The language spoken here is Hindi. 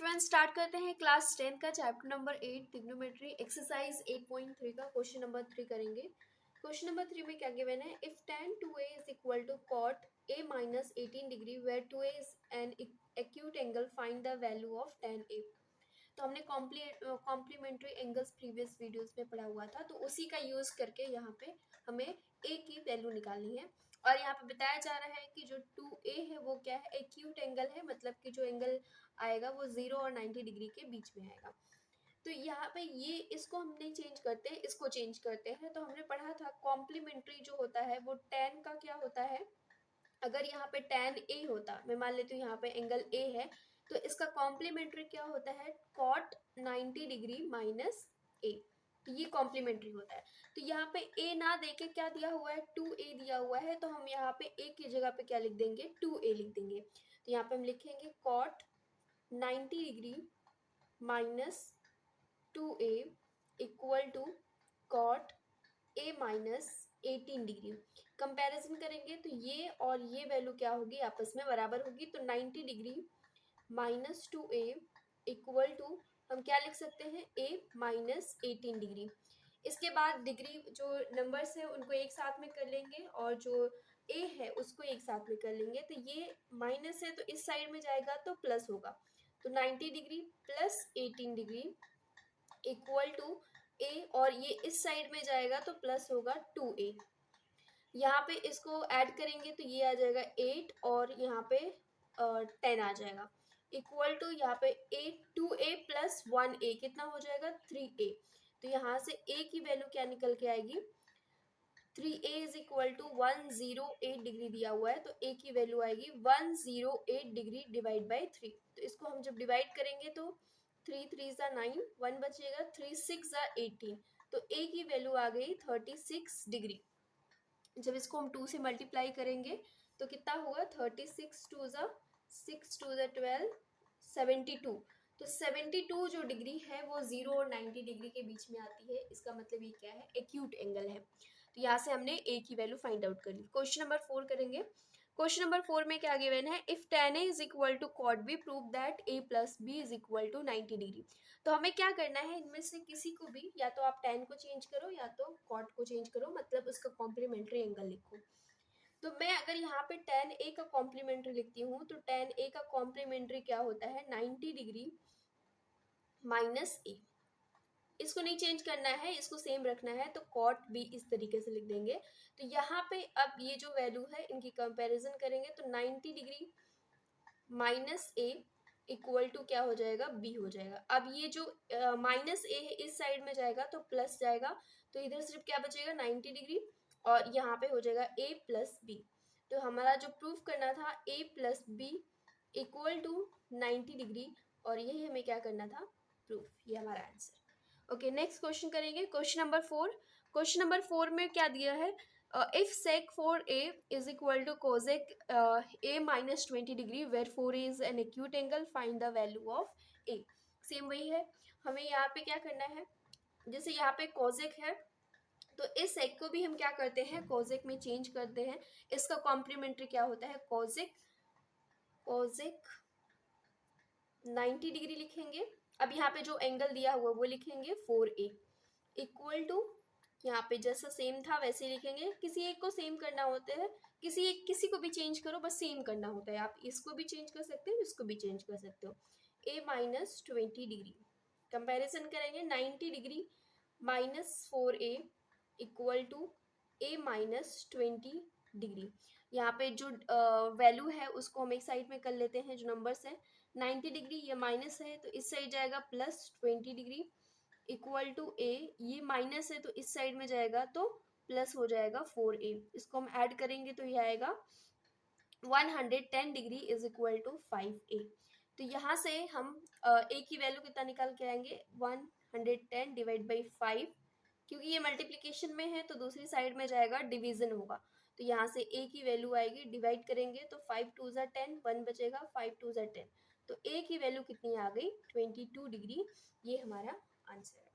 फ्रेंड्स, स्टार्ट करते हैं क्लास 10 का चैप्टर नंबर 8 ट्रिग्नोमेट्री एक्सरसाइज 8.3 का क्वेश्चन नंबर 3 करेंगे। क्वेश्चन नंबर 3 में क्या गिवन है? If tan 2a is equal to cot a minus 18 degree where 2a is an acute angle, find the value of tan a। तो हमने कॉम्प्लीमेंट्री एंगल्स प्रीवियस वीडियोस में पढ़ा हुआ था, तो उसी का यूज करके यहाँ पे हमें a की वैल्यू निकालनी है। और यहाँ पे बताया जा रहा है कि जो 2a है वो क्या है? एक्यूट एंगल है, मतलब कि जो एंगल आएगा वो 0 और 90 डिग्री के बीच में आएगा। तो यहाँ पे ये इसको हम नहीं चेंज करते हैं, इसको चेंज करते हैं। तो हमने पढ़ा था कॉम्प्लीमेंट्री जो होता है वो tan का क्या होता है? अगर यहाँ पे tan a होता, मैं मान लेती हूँ यहाँ पे एंगल a है, तो इसका कॉम्प्लीमेंट्री क्या होता है? cot 90 degree minus a। तो ये कॉम्प्लीमेंट्री होता है। तो यहाँ पे a ना देके क्या दिया हुआ है? 2a दिया हुआ है, तो हम यहाँ पे a की जगह पे क्या लिख देंगे? 2a लिख देंगे। तो यहाँ पे हम लिखेंगे cot 90 degree minus 2a equal to cot a minus 18 degree. Comparison करेंगे तो ये और ये वैल्यू क्या होगी? आपस में बराबर होगी। तो 90 degree minus 2a equal to हम क्या लिख सकते हैं? a minus 18 degree. इसके बाद डिग्री जो नंबर्स है उनको एक साथ में कर लेंगे और जो a है उसको एक साथ में कर लेंगे। तो ये माइनस है तो इस साइड में जाएगा तो प्लस होगा। तो 90 degree plus 18 degree equal to a, और ये इस साइड में जाएगा तो प्लस होगा 2a। यहाँ पे इसको ऐड करेंगे तो ये आ जाएगा 8 और यहाँ पे 10 आ जाएगा इक्वल टू यहाँ पे 2a प्लस 1a कितना हो जाएगा? 3a। तो यहाँ से a की वैल्यू क्या निकल के आएगी? 3a is equal to 108 degree दिया हुआ है, तो a की वैल्यू आएगी 108 डिग्री डिवाइड बाई 3। तो इसको हम जब डिवाइड करेंगे तो 3 3 ज़ा 9, 1 बचेगा, 3 6 ज़ा 18। तो a की वैल्यू आ गई 36 डिग्री। जब इसको हम 2 से मल्टीप्लाई करेंगे तो कितना होगा? 36 2 ज़ा 6 2 ज़ा 12, 72। तो 72 जो डिग्री है वो 0 और 90 डिग्री के बीच में आती है। इसका मतलब ये क्या है? एक्यूट एंगल है। तो यहाँ से हमने a की वैल्यू फाइंड आउट कर ली। क्वेश्चन नंबर 4 करेंगे। क्वेश्चन नंबर 4 में क्या गिवन है? If tan a is equal to cot b prove that a plus b is equal to 90 degree. तो हमें क्या करना है? इनमें से किसी को भी, या तो आप tan को चेंज करो या तो cot को चेंज करो, मतलब उसका कॉम्प्लीमेंट्री एंगल लिखो। तो मैं अगर यहाँ पे tan a का कॉम्प्लीमेंट्री लिखती हूँ तो tan a का कॉम्प्लीमेंट्री क्या होता है? 90 डिग्री माइनस a। इसको नहीं चेंज करना है, इसको सेम रखना है, तो cot b इस तरीके से लिख देंगे। तो यहाँ पे अब ये जो वैल्यू है इनकी कंपैरिजन करेंगे तो 90 degree minus a equal to क्या हो जाएगा? b हो जाएगा। अब ये जो माइनस a है इस साइड में जाएगा तो प्लस जाएगा, तो इधर सिर्फ क्या बचेगा? 90 डिग्री, और यहाँ पे हो जाएगा a प्लस b। तो हमारा जो प्रूफ करना था a plus b equal to 90 degree, और यही हमें क्या करना था? प्रूफ। ये हमारा आंसर। ओके, नेक्स्ट क्वेश्चन करेंगे। Question number 4। क्वेश्चन नंबर 4 में क्या दिया है? If sec 4a is equal to cosec a minus 20 degree where 4a is an acute angle, find the value of a। Same वही है, हमें यहाँ पे क्या करना है? जैसे यहाँ पे cosec है तो इस sec को भी हम क्या करते हैं? cosec में चेंज करते हैं। इसका कॉम्प्लीमेंट्री क्या होता है? cosec 90 डिग्री लिखेंगे। अब यहाँ पे जो एंगल दिया हुआ वो लिखेंगे 4a इक्वल टू, यहाँ पे जैसा सेम था वैसे लिखेंगे। किसी एक को सेम करना होता है, किसी को भी चेंज करो, बस सेम करना होता है। आप इसको भी चेंज कर सकते हो, इसको भी चेंज कर सकते हो। a माइनस 20 डिग्री कंपेरिजन करेंगे 90 degree minus 4a equal to a minus 20 degree. यहाँ पे जो वैल्यू है उसको हम एक साइड में कर लेते हैं। जो नंबर्स है 90 डिग्री ये माइनस है तो इस साइड जाएगा plus 20 degree equal to a, ये माइनस है तो इस साइड में जाएगा तो प्लस हो जाएगा 4a। इसको हम ऐड करेंगे तो ये आएगा 110 degree is equal to 5a। तो यहाँ से हम a की वैल्यू कितना निकाल के आएंगे? 110 डिवाइड बाई 5। क्योंकि ये मल्टीप्लिकेशन में है तो दूसरी साइड में जाएगा डिवीजन होगा। तो यहाँ से a की वैल्यू आएगी, डिवाइड करेंगे तो 5 2 ज़ा 10, 1 बचेगा, 5 2 ज़ा 10। तो a की वैल्यू कितनी आ गई? 22 डिग्री। ये हमारा आंसर है।